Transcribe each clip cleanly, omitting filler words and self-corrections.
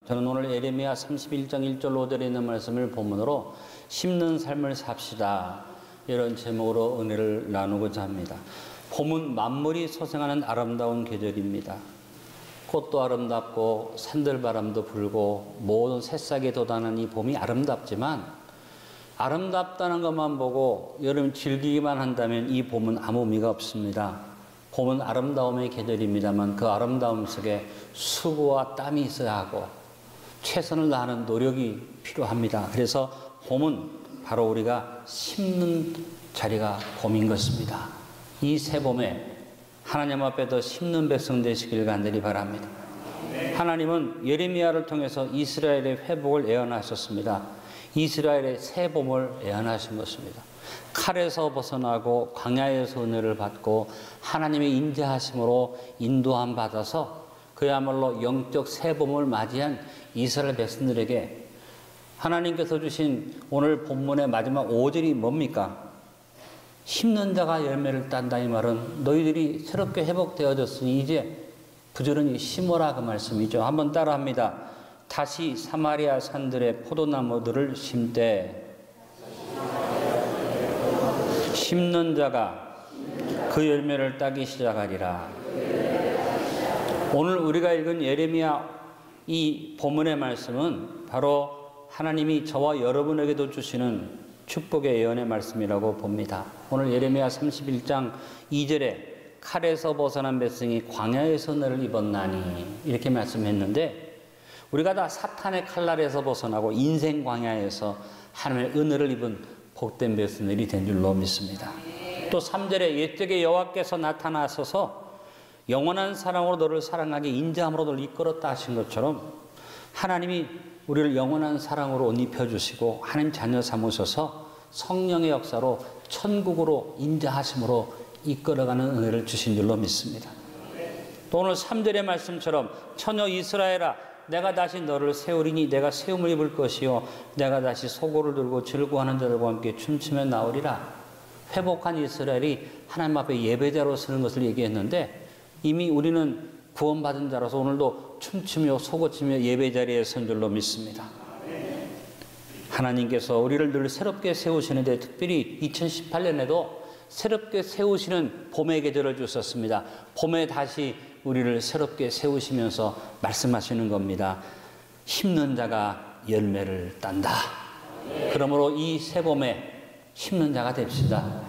저는 오늘 예레미야 31장 1절 5절에 있는 말씀을 본문으로 심는 삶을 삽시다, 이런 제목으로 은혜를 나누고자 합니다. 봄은 만물이 소생하는 아름다운 계절입니다. 꽃도 아름답고 산들바람도 불고 모든 새싹이 돋아나는 이 봄이 아름답지만, 아름답다는 것만 보고 여름 즐기기만 한다면 이 봄은 아무 의미가 없습니다. 봄은 아름다움의 계절입니다만 그 아름다움 속에 수고와 땀이 있어야 하고 최선을 다하는 노력이 필요합니다. 그래서 봄은 바로 우리가 심는 자리가 봄인 것입니다. 이 새 봄에 하나님 앞에 더 심는 백성 되시길 간절히 바랍니다. 하나님은 예레미야를 통해서 이스라엘의 회복을 예언하셨습니다. 이스라엘의 새 봄을 예언하신 것입니다. 칼에서 벗어나고 광야에서 은혜를 받고 하나님의 인자하심으로 인도함 받아서 그야말로 영적 새 봄을 맞이한 이스라엘 백성들에게 하나님께서 주신 오늘 본문의 마지막 5절이 뭡니까? 심는 자가 열매를 딴다, 이 말은 너희들이 새롭게 회복되어졌으니 이제 부지런히 심어라, 그 말씀이죠. 한번 따라합니다. 다시 사마리아 산들의 포도나무들을 심되 심는 자가 그 열매를 따기 시작하리라. 오늘 우리가 읽은 예레미야 이 본문의 말씀은 바로 하나님이 저와 여러분에게도 주시는 축복의 예언의 말씀이라고 봅니다. 오늘 예레미야 31장 2절에 칼에서 벗어난 백성이 광야에서 은혜를 입었나니, 이렇게 말씀했는데, 우리가 다 사탄의 칼날에서 벗어나고 인생 광야에서 하나님의 은혜를 입은 복된 백성들이 된 줄로 믿습니다. 또 3절에 옛적에 여호와께서 나타나셔서 영원한 사랑으로 너를 사랑하게 인자함으로 너를 이끌었다 하신 것처럼, 하나님이 우리를 영원한 사랑으로 옷 입혀주시고 하나님 자녀 삼으셔서 성령의 역사로 천국으로 인자하심으로 이끌어가는 은혜를 주신 줄로 믿습니다. 또 오늘 3절의 말씀처럼 처녀 이스라엘아, 내가 다시 너를 세우리니 내가 세움을 입을 것이요 내가 다시 소고를 들고 즐거워하는 자들과 함께 춤추며 나오리라. 회복한 이스라엘이 하나님 앞에 예배자로 서는 것을 얘기했는데, 이미 우리는 구원받은 자로서 오늘도 춤추며 소고치며 예배자리에 선 줄로 믿습니다. 하나님께서 우리를 늘 새롭게 세우시는데, 특별히 2018년에도 새롭게 세우시는 봄의 계절을 주셨습니다. 봄에 다시 우리를 새롭게 세우시면서 말씀하시는 겁니다. 심는 자가 열매를 딴다. 그러므로 이 새 봄에 심는 자가 됩시다.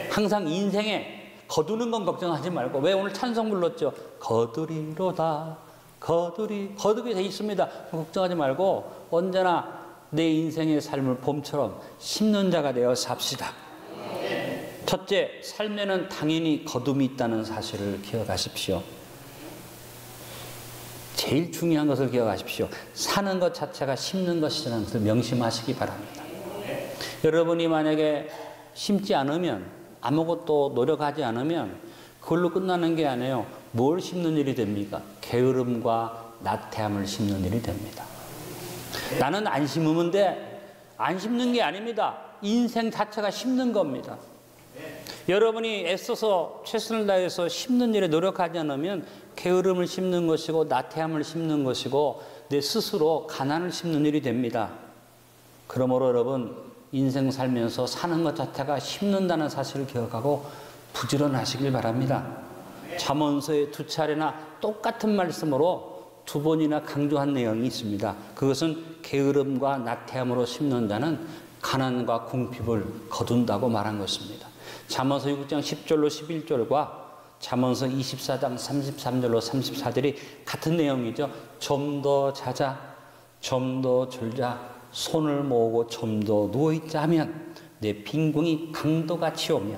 항상 인생에 거두는 건 걱정하지 말고, 왜 오늘 찬송 불렀죠? 거두리로다. 거두게 돼 있습니다. 걱정하지 말고 언제나 내 인생의 삶을 봄처럼 심는 자가 되어 삽시다. 첫째, 삶에는 당연히 거둠이 있다는 사실을 기억하십시오. 제일 중요한 것을 기억하십시오. 사는 것 자체가 심는 것이라는 것을 명심하시기 바랍니다. 여러분이 만약에 심지 않으면, 아무것도 노력하지 않으면 그걸로 끝나는 게 아니에요. 뭘 심는 일이 됩니까? 게으름과 나태함을 심는 일이 됩니다. 나는 안 심으면 돼. 안 심는 게 아닙니다. 인생 자체가 심는 겁니다. 여러분이 애써서 최선을 다해서 심는 일에 노력하지 않으면 게으름을 심는 것이고 나태함을 심는 것이고 내 스스로 가난을 심는 일이 됩니다. 그러므로 여러분, 인생 살면서 사는 것 자체가 심는다는 사실을 기억하고 부지런하시길 바랍니다. 잠언서에 2차례나 똑같은 말씀으로 2번이나 강조한 내용이 있습니다. 그것은 게으름과 나태함으로 심는 자는 가난과 궁핍을 거둔다고 말한 것입니다. 잠언서 6장 10절로 11절과 잠언서 24장 33절로 34절이 같은 내용이죠. 좀 더 자자, 좀 더 졸자, 손을 모으고 좀 더 누워있자 하면 내 빈궁이 강도같이 오며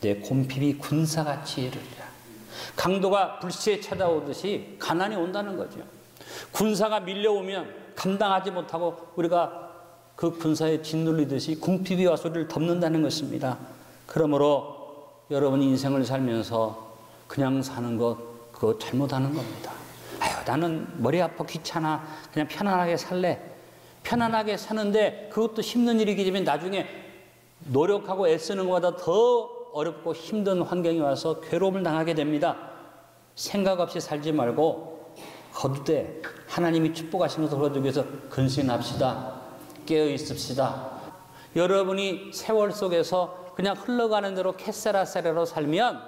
내 곰핍이 군사같이 이르리라. 강도가 불시에 찾아오듯이 가난이 온다는 거죠. 군사가 밀려오면 감당하지 못하고 우리가 그 군사에 짓눌리듯이 궁핍이 와서 우리를 덮는다는 것입니다. 그러므로 여러분 인생을 살면서 그냥 사는 것, 그거 잘못하는 겁니다. 아유, 나는 머리 아파 귀찮아, 그냥 편안하게 살래. 편안하게 사는데 그것도 힘든 일이기 때문에 나중에 노력하고 애쓰는 것보다 더 어렵고 힘든 환경이 와서 괴로움을 당하게 됩니다. 생각 없이 살지 말고 거두되 하나님이 축복하신 것을 거두기 위해서 근신합시다. 깨어 있읍시다. 여러분이 세월 속에서 그냥 흘러가는 대로 캐세라세라로 살면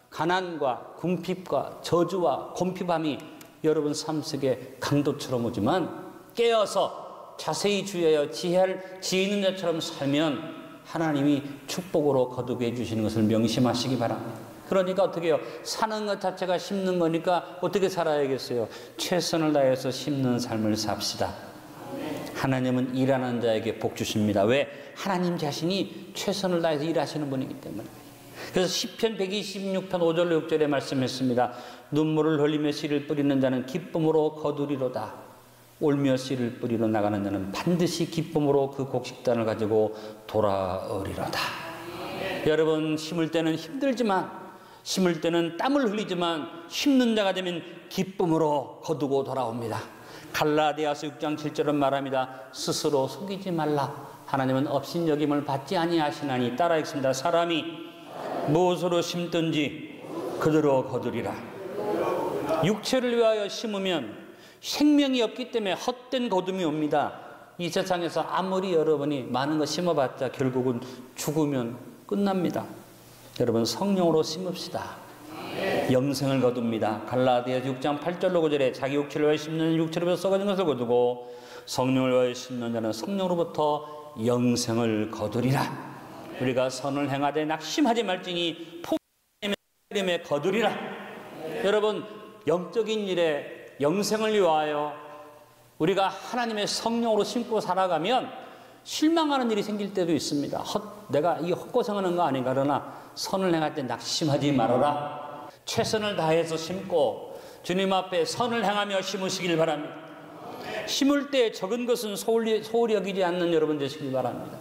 가난과 궁핍과 저주와 곰핍함이 여러분 삶 속에 강도처럼 오지만 깨어서 자세히 주의하여 지혜 있는 자처럼 살면 하나님이 축복으로 거두게 해주시는 것을 명심하시기 바랍니다. 그러니까 어떻게 해요? 사는 것 자체가 심는 거니까 어떻게 살아야겠어요? 최선을 다해서 심는 삶을 삽시다. 하나님은 일하는 자에게 복 주십니다. 왜? 하나님 자신이 최선을 다해서 일하시는 분이기 때문에. 그래서 시편 126편 5절 6절에 말씀했습니다. 눈물을 흘리며 씨를 뿌리는 자는 기쁨으로 거두리로다. 울며 씨를 뿌리러 나가는 자는 반드시 기쁨으로 그 곡식단을 가지고 돌아오리로다. 여러분, 심을 때는 힘들지만, 심을 때는 땀을 흘리지만 심는 자가 되면 기쁨으로 거두고 돌아옵니다. 갈라디아서 6장 7절은 말합니다. 스스로 속이지 말라. 하나님은 업신여김을 받지 아니하시나니. 따라 읽습니다. 사람이 무엇으로 심든지 그대로 거두리라. 육체를 위하여 심으면 생명이 없기 때문에 헛된 거둠이 옵니다. 이 세상에서 아무리 여러분이 많은 거 심어봤자 결국은 죽으면 끝납니다. 여러분, 성령으로 심읍시다. 영생을 거둡니다. 갈라디아서 6장 8절로 9절에 자기 육체를 위하여 심는 육체로부터 썩어진 것을 거두고 성령을 위하여 심는 자는 성령으로부터 영생을 거두리라. 우리가 선을 행하되 낙심하지 말지니 포기함에 거두리라. 여러분, 영적인 일에 영생을 위하여 우리가 하나님의 성령으로 심고 살아가면 실망하는 일이 생길 때도 있습니다. 내가 이 헛고생하는 거 아닌가. 그러나 선을 행할 때 낙심하지 말아라. 최선을 다해서 심고 주님 앞에 선을 행하며 심으시길 바랍니다. 심을 때 적은 것은 소홀히 여기지 않는 여러분 되시길 바랍니다.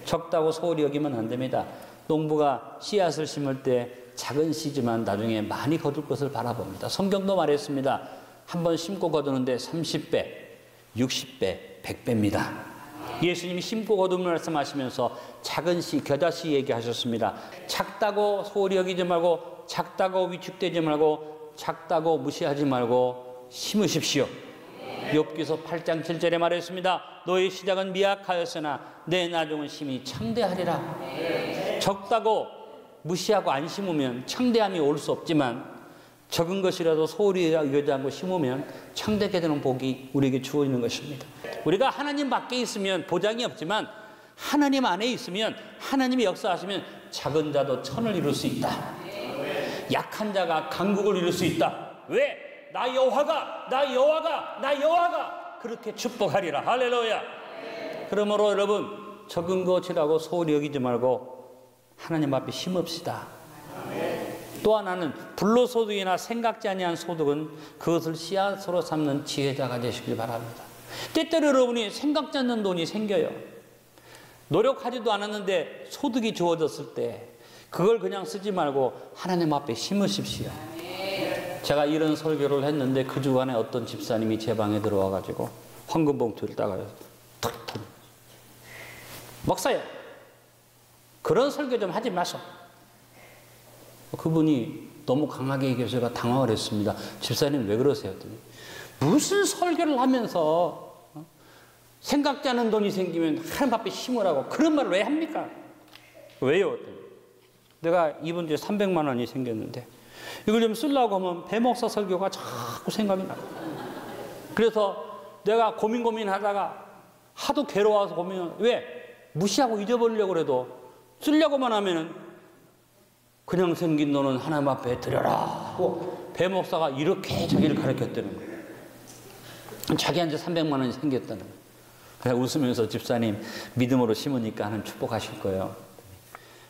적다고 소홀히 여기면 안 됩니다. 농부가 씨앗을 심을 때 작은 씨지만 나중에 많이 거둘 것을 바라봅니다. 성경도 말했습니다. 한번 심고 거두는데 30배, 60배, 100배입니다. 예수님이 심고 거두는 말씀하시면서 작은 씨, 겨자씨 얘기하셨습니다. 작다고 소홀히 여기지 말고, 작다고 위축되지 말고, 작다고 무시하지 말고 심으십시오. 욥기서 8장 7절에 말했습니다. 너의 시작은 미약하였으나 내 나중은 심히 창대하리라. 적다고 무시하고 안 심으면 창대함이 올 수 없지만 적은 것이라도 소홀히 여기지 않고 심으면 창대하게 되는 복이 우리에게 주어지는 것입니다. 우리가 하나님 밖에 있으면 보장이 없지만 하나님 안에 있으면 하나님이 역사하시면 작은 자도 천을 이룰 수 있다. 약한 자가 강국을 이룰 수 있다. 왜? 나 여호와가 그렇게 축복하리라. 할렐루야. 그러므로 여러분, 적은 것이라고 소홀히 여기지 말고 하나님 앞에 심읍시다. 또 하나는 불로소득이나 생각지 아니한 소득은 그것을 씨앗으로 삼는 지혜자가 되시길 바랍니다. 때때로 여러분이 생각지 않는 돈이 생겨요. 노력하지도 않았는데 소득이 주어졌을 때 그걸 그냥 쓰지 말고 하나님 앞에 심으십시오. 제가 이런 설교를 했는데 그 주간에 어떤 집사님이 제 방에 들어와 가지고 황금 봉투를 따가요. 탁. 목사요, 그런 설교 좀 하지 마소. 그분이 너무 강하게 얘기해서 제가 당황을 했습니다. 집사님 왜 그러세요? 했더니 무슨 설교를 하면서 생각지 않은 돈이 생기면 하나님 앞에 심으라고 그런 말을 왜 합니까? 왜요? 내가 이번 주에 300만 원이 생겼는데 이걸 좀 쓰려고 하면 배목사 설교가 자꾸 생각이 나요. 그래서 내가 고민하다가 하도 괴로워서 왜? 무시하고 잊어버리려고 해도 쓰려고만 하면은 그냥 생긴 돈은 하나님 앞에 드려라 하고 배목사가 이렇게 자기를 가르쳤다는 거예요. 자기한테 300만 원이 생겼다는 거예요. 그냥 웃으면서 집사님 믿음으로 심으니까 하나님 축복하실 거예요.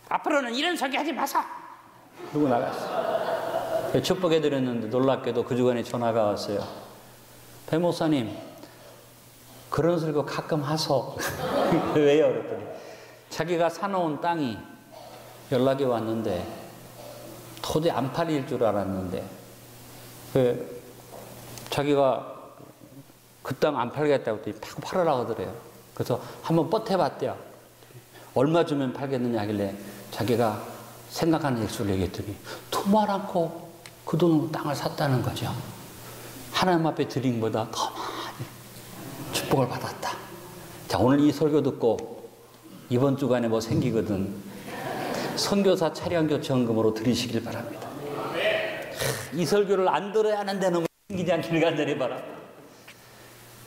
앞으로는 이런 설교 하지 마사. 누구 나갔어. 축복해드렸는데 놀랍게도 그 주간에 전화가 왔어요. 배목사님 그런 설교 가끔 하소. 왜요? 그랬더니 자기가 사놓은 땅이 연락이 왔는데 도저히 안 팔릴 줄 알았는데 자기가 그 땅 안 팔겠다고 했더니 팔으라고 하더래요. 그래서 한번 뻗해봤대요. 얼마 주면 팔겠느냐 하길래 자기가 생각하는 액수를 얘기했더니 두말 않고 그 돈으로 땅을 샀다는 거죠. 하나님 앞에 드린 것보다 더 많이 축복을 받았다. 자, 오늘 이 설교 듣고 이번 주간에 뭐 생기거든 선교사 차량 교체 헌금으로 드리시길 바랍니다. 이 설교를 안 들어야 하는 데는 생기지 않기를 간절히 바랍니다.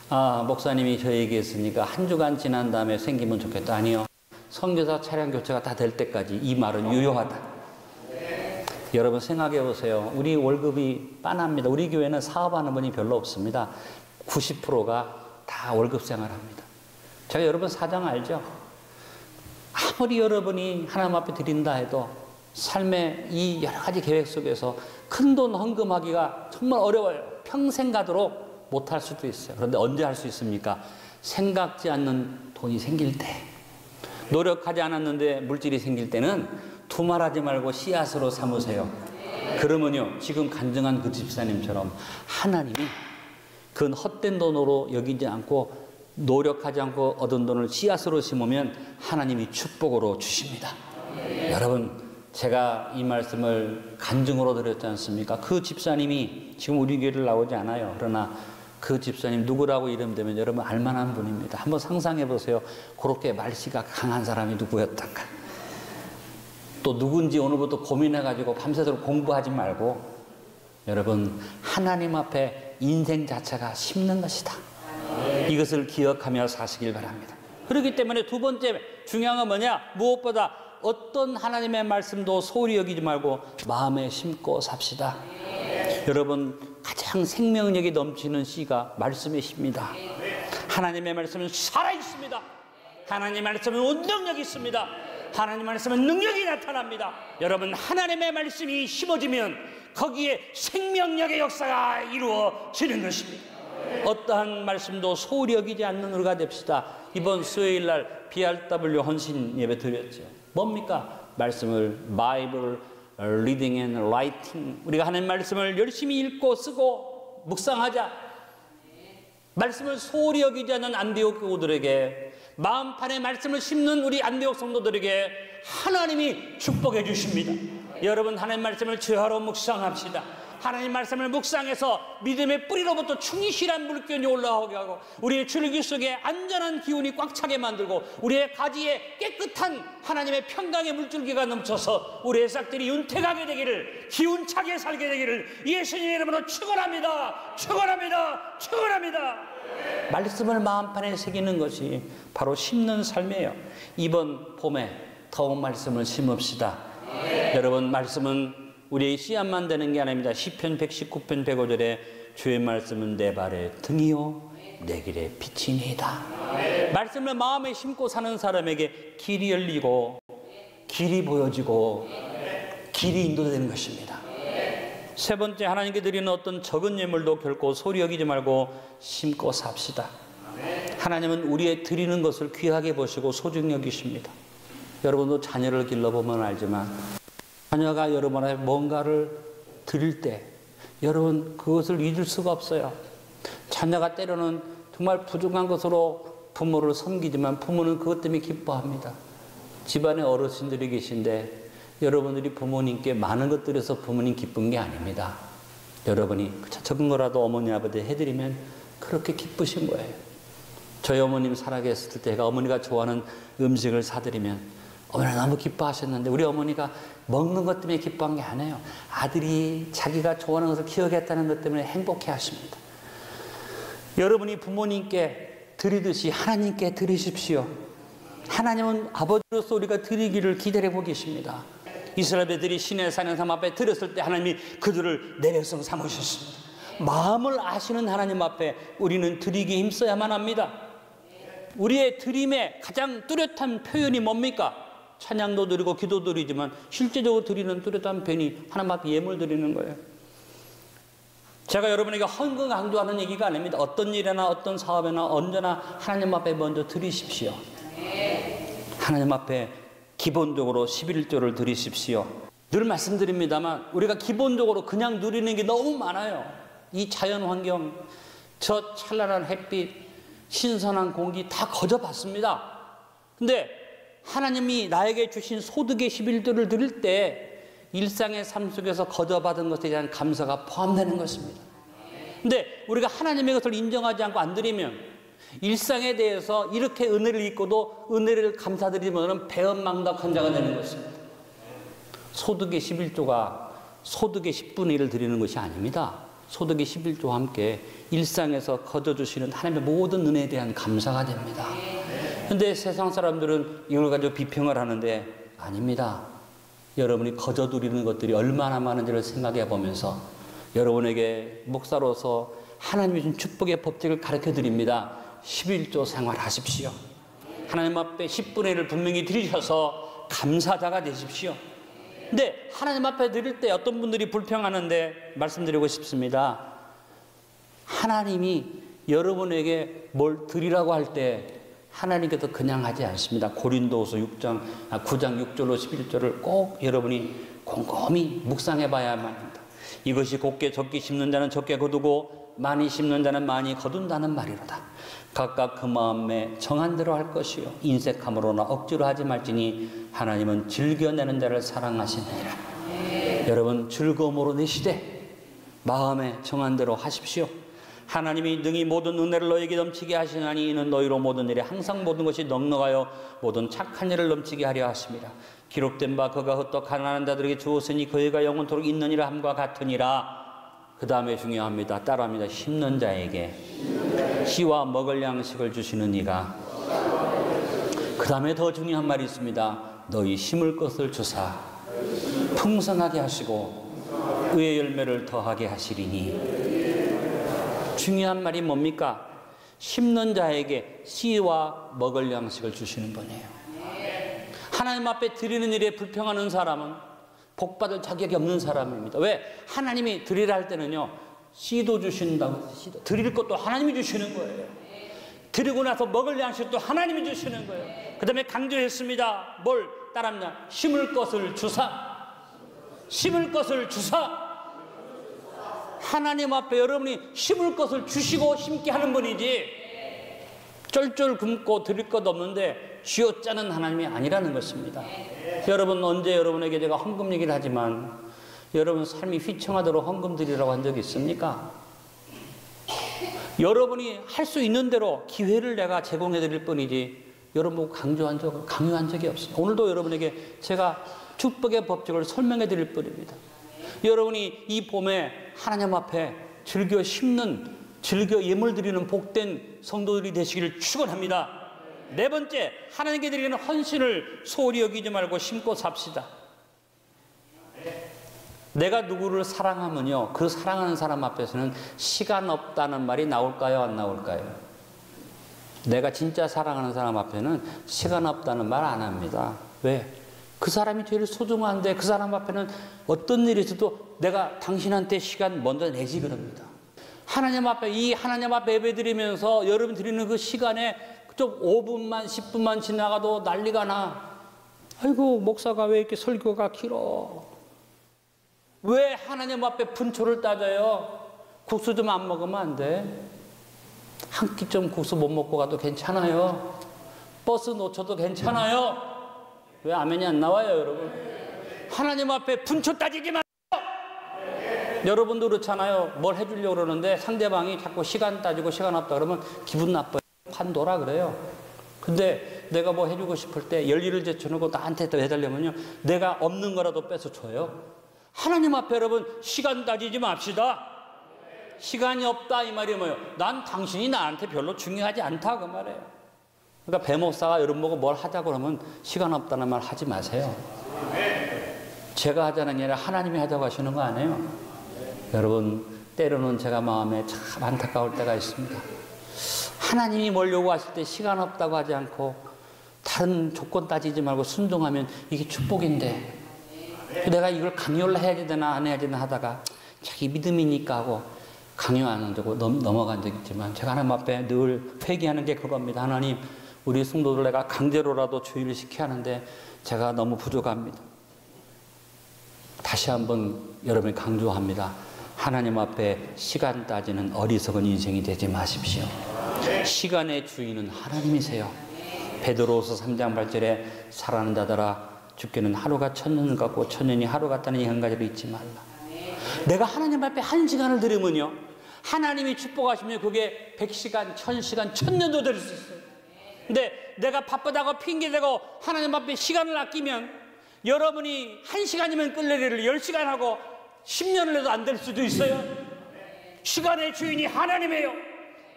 아, 목사님이 저 얘기했으니까 한 주간 지난 다음에 생기면 좋겠다. 아니요. 선교사 차량 교체가 다 될 때까지 이 말은 유효하다. 여러분 생각해 보세요. 우리 월급이 빤합니다. 우리 교회는 사업하는 분이 별로 없습니다. 90%가 다 월급 생활합니다. 제가 여러분 사정 알죠? 아무리 여러분이 하나님 앞에 드린다 해도 삶의 이 여러 가지 계획 속에서 큰돈 헌금하기가 정말 어려워요. 평생 가도록 못할 수도 있어요. 그런데 언제 할 수 있습니까? 생각지 않는 돈이 생길 때, 노력하지 않았는데 물질이 생길 때는 두말하지 말고 씨앗으로 삼으세요. 그러면요, 지금 간증한 그 집사님처럼 하나님이 그 헛된 돈으로 여기지 않고 노력하지 않고 얻은 돈을 씨앗으로 심으면 하나님이 축복으로 주십니다. 여러분, 제가 이 말씀을 간증으로 드렸지 않습니까? 그 집사님이 지금 우리 교회를 나오지 않아요. 그러나 그 집사님 누구라고 이름되면 여러분 알만한 분입니다. 한번 상상해 보세요. 그렇게 말씨가 강한 사람이 누구였던가. 또 누군지 오늘부터 고민해가지고 밤새도록 공부하지 말고 여러분 하나님 앞에 인생 자체가 심는 것이다. 이것을 기억하며 사시길 바랍니다. 그렇기 때문에 두 번째 중요한 건 뭐냐? 무엇보다 어떤 하나님의 말씀도 소홀히 여기지 말고 마음에 심고 삽시다. 여러분 가장 생명력이 넘치는 씨가 말씀의 씨입니다. 하나님의 말씀은 살아있습니다. 하나님의 말씀은 운동력이 있습니다. 하나님의 말씀은 능력이 나타납니다. 여러분 하나님의 말씀이 심어지면 거기에 생명력의 역사가 이루어지는 것입니다. 어떠한 말씀도 소홀히 여기지 않는 우리가 됩시다. 이번 수요일날 BRW 헌신 예배 드렸죠. 뭡니까? 말씀을 바이블 리딩 앤 라이팅, 우리가 하나님 말씀을 열심히 읽고 쓰고 묵상하자. 말씀을 소홀히 여기지 않는 안디옥 교우들에게, 마음판에 말씀을 심는 우리 안디옥 성도들에게 하나님이 축복해 주십니다. 여러분 하나님 말씀을 주하로 묵상합시다. 하나님 말씀을 묵상해서 믿음의 뿌리로부터 충실한 물기운이 올라오게 하고 우리의 줄기 속에 안전한 기운이 꽉 차게 만들고 우리의 가지에 깨끗한 하나님의 평강의 물줄기가 넘쳐서 우리의 싹들이 윤택하게 되기를, 기운차게 살게 되기를 예수님의 이름으로 축원합니다. 축원합니다. 축원합니다. 말씀을 마음판에 새기는 것이 바로 심는 삶이에요. 이번 봄에 더욱 말씀을 심읍시다. 여러분 말씀은 우리의 씨앗만 되는 게 아닙니다. 시편 119편 105절에 주의 말씀은 내 발의 등이요 내 길의 빛이니이다. 말씀을 마음에 심고 사는 사람에게 길이 열리고 길이 보여지고 길이 인도되는 것입니다. 세 번째, 하나님께 드리는 어떤 적은 예물도 결코 소리 여기지 말고 심고 삽시다. 하나님은 우리의 드리는 것을 귀하게 보시고 소중히 여기십니다. 여러분도 자녀를 길러보면 알지만 자녀가 여러분의 뭔가를 드릴 때 여러분 그것을 잊을 수가 없어요. 자녀가 때로는 정말 부족한 것으로 부모를 섬기지만 부모는 그것 때문에 기뻐합니다. 집안에 어르신들이 계신데 여러분들이 부모님께 많은 것들에서 부모님 기쁜 게 아닙니다. 여러분이 적은 거라도 어머니 아버지 해드리면 그렇게 기쁘신 거예요. 저희 어머님 살아계셨을 때 제가 어머니가 좋아하는 음식을 사드리면 어머니가 너무 기뻐하셨는데 우리 어머니가 먹는 것 때문에 기뻐한 게 아니에요. 아들이 자기가 좋아하는 것을 기억했다는 것 때문에 행복해 하십니다. 여러분이 부모님께 드리듯이 하나님께 드리십시오. 하나님은 아버지로서 우리가 드리기를 기다리고 계십니다. 이스라엘 애들이 시내 산행삼 앞에 드렸을 때 하나님이 그들을 내 백성 삼으셨습니다. 마음을 아시는 하나님 앞에 우리는 드리기에 힘써야만 합니다. 우리의 드림의 가장 뚜렷한 표현이 뭡니까? 찬양도 드리고 기도도 드리지만 실제적으로 드리는 뚜렷한 표현이 하나님 앞에 예물 드리는 거예요. 제가 여러분에게 헌금 강조하는 얘기가 아닙니다. 어떤 일이나 어떤 사업이나 언제나 하나님 앞에 먼저 드리십시오. 하나님 앞에 기본적으로 11조를 드리십시오. 늘 말씀드립니다만 우리가 기본적으로 그냥 누리는 게 너무 많아요. 이 자연 환경, 저 찬란한 햇빛, 신선한 공기 다 거저받습니다. 근데 하나님이 나에게 주신 소득의 11조를 드릴 때 일상의 삶 속에서 거저받은 것에 대한 감사가 포함되는 것입니다. 근데 우리가 하나님의 것을 인정하지 않고 안 드리면 일상에 대해서 이렇게 은혜를 입고도 은혜를 감사드리면 배은망덕한 자가 되는 것입니다. 소득의 11조가 소득의 10분의 1을 드리는 것이 아닙니다. 소득의 11조와 함께 일상에서 거둬주시는 하나님의 모든 은혜에 대한 감사가 됩니다. 그런데 세상 사람들은 이걸 가지고 비평을 하는데 아닙니다. 여러분이 거저드리는 것들이 얼마나 많은지를 생각해 보면서 여러분에게 목사로서 하나님이 준 축복의 법칙을 가르쳐 드립니다. 11조 생활하십시오. 하나님 앞에 10분의 1을 분명히 드리셔서 감사자가 되십시오. 근데 하나님 앞에 드릴 때 어떤 분들이 불평하는데 말씀드리고 싶습니다. 하나님이 여러분에게 뭘 드리라고 할 때 하나님께서 그냥 하지 않습니다. 고린도후서 9장 6절로 11절을 꼭 여러분이 곰곰이 묵상해 봐야만 합니다. 이것이 곱게 적게 심는 자는 적게 거두고 많이 심는 자는 많이 거둔다는 말이로다. 각각 그 마음에 정한 대로 할 것이요 인색함으로나 억지로 하지 말지니 하나님은 즐겨내는 자를 사랑하시느니라. 여러분 즐거움으로 내시되 마음에 정한 대로 하십시오. 하나님이 능히 모든 은혜를 너에게 넘치게 하시나니 이는 너희로 모든 일에 항상 모든 것이 넉넉하여 모든 착한 일을 넘치게 하려 하심이라. 기록된 바 그가 헛되어 가난한 자들에게 주었으니 그의가 영원토록 있느니라 함과 같으니라. 그 다음에 중요합니다. 따라합니다. 심는 자에게 씨와 먹을 양식을 주시는 이가. 그 다음에 더 중요한 말이 있습니다. 너희 심을 것을 주사 풍성하게 하시고 의의 열매를 더하게 하시리니. 중요한 말이 뭡니까? 심는 자에게 씨와 먹을 양식을 주시는 분이에요. 하나님 앞에 드리는 일에 불평하는 사람은 복받을 자격이 없는 사람입니다. 왜? 하나님이 드리라 할 때는요 씨도 주신다고. 드릴 것도 하나님이 주시는 거예요. 드리고 나서 먹을 양식도 하나님이 주시는 거예요. 그 다음에 강조했습니다. 뭘 따릅니다. 심을 것을 주사. 심을 것을 주사. 하나님 앞에 여러분이 심을 것을 주시고 심게 하는 분이지 쫄쫄 굶고 드릴 것 없는데 쥐어짜는 하나님이 아니라는 것입니다. 여러분 언제 여러분에게 제가 헌금 얘기를 하지만 여러분 삶이 휘청하도록 헌금 드리라고 한 적이 있습니까? 여러분이 할 수 있는 대로 기회를 내가 제공해 드릴 뿐이지 여러분 강요한 적이 없습니다. 오늘도 여러분에게 제가 축복의 법칙을 설명해 드릴 뿐입니다. 여러분이 이 봄에 하나님 앞에 즐겨 심는, 즐겨 예물 드리는 복된 성도들이 되시기를 축원합니다. 네 번째, 하나님께 드리는 헌신을 소홀히 여기지 말고 심고 삽시다. 내가 누구를 사랑하면요, 그 사랑하는 사람 앞에서는 시간 없다는 말이 나올까요, 안 나올까요? 내가 진짜 사랑하는 사람 앞에는 시간 없다는 말 안 합니다. 왜? 그 사람이 제일 소중한데 그 사람 앞에는 어떤 일이 있어도 내가 당신한테 시간 먼저 내지 그럽니다. 하나님 앞에 예배 드리면서 여러분 드리는 그 시간에 좀 5분만 10분만 지나가도 난리가 나. 아이고 목사가 왜 이렇게 설교가 길어. 왜 하나님 앞에 분초를 따져요? 국수 좀 안 먹으면 안 돼? 한 끼 좀 국수 못 먹고 가도 괜찮아요. 버스 놓쳐도 괜찮아요. 왜 아멘이 안 나와요, 여러분? 하나님 앞에 분초 따지지 마세요. 여러분도 그렇잖아요. 뭘 해주려고 그러는데 상대방이 자꾸 시간 따지고 시간 없다 그러면 기분 나빠요. 판도라 그래요. 근데 내가 뭐 해주고 싶을 때 열일을 제쳐놓고 나한테 또 해달라면요, 내가 없는 거라도 뺏어 줘요. 하나님 앞에 여러분 시간 따지지 맙시다. 시간이 없다 이 말이 뭐예요? 난 당신이 나한테 별로 중요하지 않다 그 말이에요. 그러니까 배목사가 여러분 보고 뭘 하자고 그러면 시간 없다는 말 하지 마세요. 제가 하자는 게 아니라 하나님이 하자고 하시는 거 아니에요? 여러분 때로는 제가 마음에 참 안타까울 때가 있습니다. 하나님이 뭘 요구하실 때 시간 없다고 하지 않고 다른 조건 따지지 말고 순종하면 이게 축복인데 내가 이걸 강요를 해야지 되나 안 해야지 되나 하다가 자기 믿음이니까 하고 강요 안 하고 넘어간 적 있지만 제가 하나님 앞에 늘 회개하는 게 그겁니다. 하나님 우리 성도들 내가 강제로라도 주의를 시켜야 하는데 제가 너무 부족합니다. 다시 한번 여러분이 강조합니다. 하나님 앞에 시간 따지는 어리석은 인생이 되지 마십시오. 시간의 주인은 하나님이세요. 베드로후서 3장 8절에 사랑하는 자들아 주께는 하루가 천년 같고 천년이 하루 같다는 이 한 가지를 잊지 말라. 내가 하나님 앞에 1시간을 드리면요, 하나님이 축복하시면 그게 100시간, 1000시간, 1000년도 될 수 있어요. 근데 내가 바쁘다고 핑계대고 하나님 앞에 시간을 아끼면 여러분이 1시간이면 끌 일을 10시간 하고 10년을 해도 안 될 수도 있어요. 시간의 주인이 하나님이에요.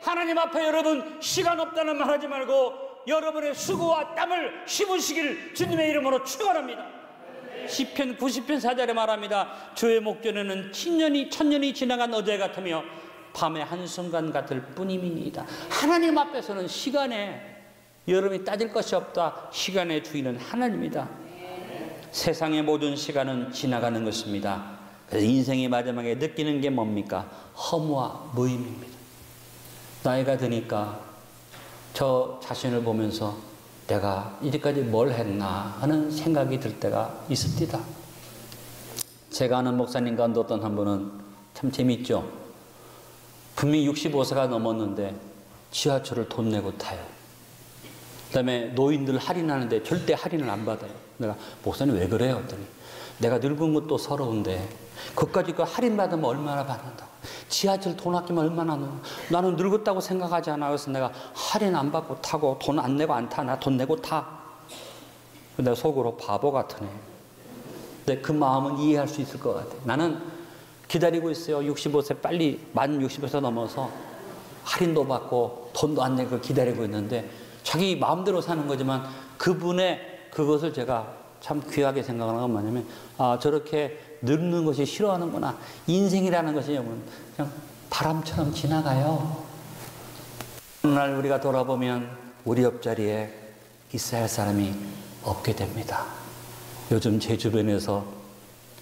하나님 앞에 여러분 시간 없다는 말 하지 말고 여러분의 수고와 땀을 씹으시길 주님의 이름으로 축원합니다. 시편 90편 4절에 말합니다. 주의 목전에는 천년이 지나간 어제 같으며 밤의 한순간 같을 뿐임이니이다. 하나님 앞에서는 시간에 여러분이 따질 것이 없다. 시간의 주인은 하나님이다. 세상의 모든 시간은 지나가는 것입니다. 그래서 인생의 마지막에 느끼는 게 뭡니까? 허무와 무의미입니다. 나이가 드니까 저 자신을 보면서 내가 이제까지 뭘 했나 하는 생각이 들 때가 있습니다. 제가 아는 목사님 가운데 어떤 한 분은 참 재밌죠. 분명히 65세가 넘었는데 지하철을 돈 내고 타요. 그 다음에 노인들 할인하는데 절대 할인을 안 받아요. 내가 목사님 왜 그래요? 했더니 내가 늙은 것도 서러운데 그것까지 그 할인 받으면 얼마나 받는다고. 지하철 돈 아끼면 얼마나 나는 늙었다고 생각하지 않아. 그래서 내가 할인 안 받고 타고 돈 안 내고 안 타. 나 돈 내고 타. 근데 속으로 바보 같으네. 근데 그 마음은 이해할 수 있을 것 같아. 나는 기다리고 있어요. 65세 빨리 만 65세 넘어서 할인도 받고 돈도 안 내고 기다리고 있는데 자기 마음대로 사는 거지만 그분의 그것을 제가 참 귀하게 생각하는 건 뭐냐면 저렇게 늙는 것이 싫어하는구나. 인생이라는 것이 그냥 바람처럼 지나가요. 어느 날 우리가 돌아보면 우리 옆자리에 있어야 할 사람이 없게 됩니다. 요즘 제 주변에서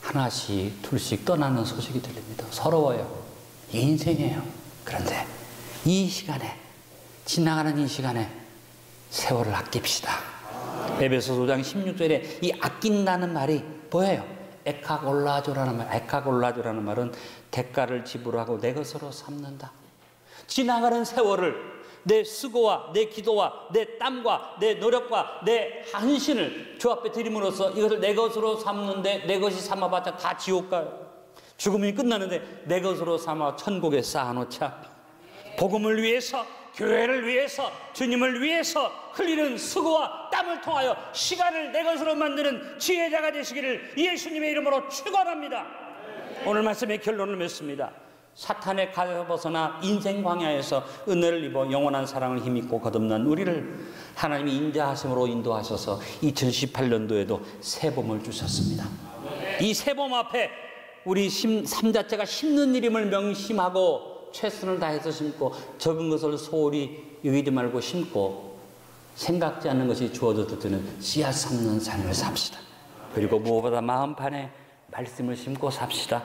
하나씩 둘씩 떠나는 소식이 들립니다. 서러워요. 인생이에요. 그런데 이 시간에 지나가는 이 시간에 세월을 아낍시다. 에베소서 5장 16절에 이 아낀다는 말이 뭐예요? 에카골라조라는 말. 에카골라조라는 말은 대가를 지불하고 내 것으로 삼는다. 지나가는 세월을 내 수고와 내 기도와 내 땀과 내 노력과 내 헌신을 주 앞에 드림으로써 이것을 내 것으로 삼는데 내 것이 삼아봤자 다 지옥 가요. 죽음이 끝나는데 내 것으로 삼아 천국에 쌓아놓자. 복음을 위해서, 교회를 위해서, 주님을 위해서 흘리는 수고와 땀을 통하여 시간을 내 것으로 만드는 지혜자가 되시기를 예수님의 이름으로 축원합니다. 오늘 말씀의 결론을 맺습니다. 사탄의 칼에서 벗어나 인생 광야에서 은혜를 입어 영원한 사랑을 힘입고 거듭난 우리를 하나님이 인자하심으로 인도하셔서 2018년도에도 새봄을 주셨습니다. 이 새봄 앞에 우리 삶자체가 심는 일임을 명심하고 최선을 다해서 심고 적은 것을 소홀히 여기지 말고 심고 생각지 않는 것이 주어졌을 때는 씨앗 삼는 삶을 삽시다. 그리고 무엇보다 마음판에 말씀을 심고 삽시다.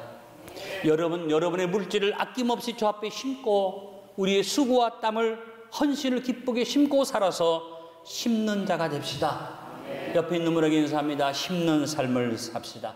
여러분의 물질을 아낌없이 주 앞에 심고 우리의 수고와 땀을 헌신을 기쁘게 심고 살아서 심는 자가 됩시다. 옆에 있는 분에게 인사합니다. 심는 삶을 삽시다.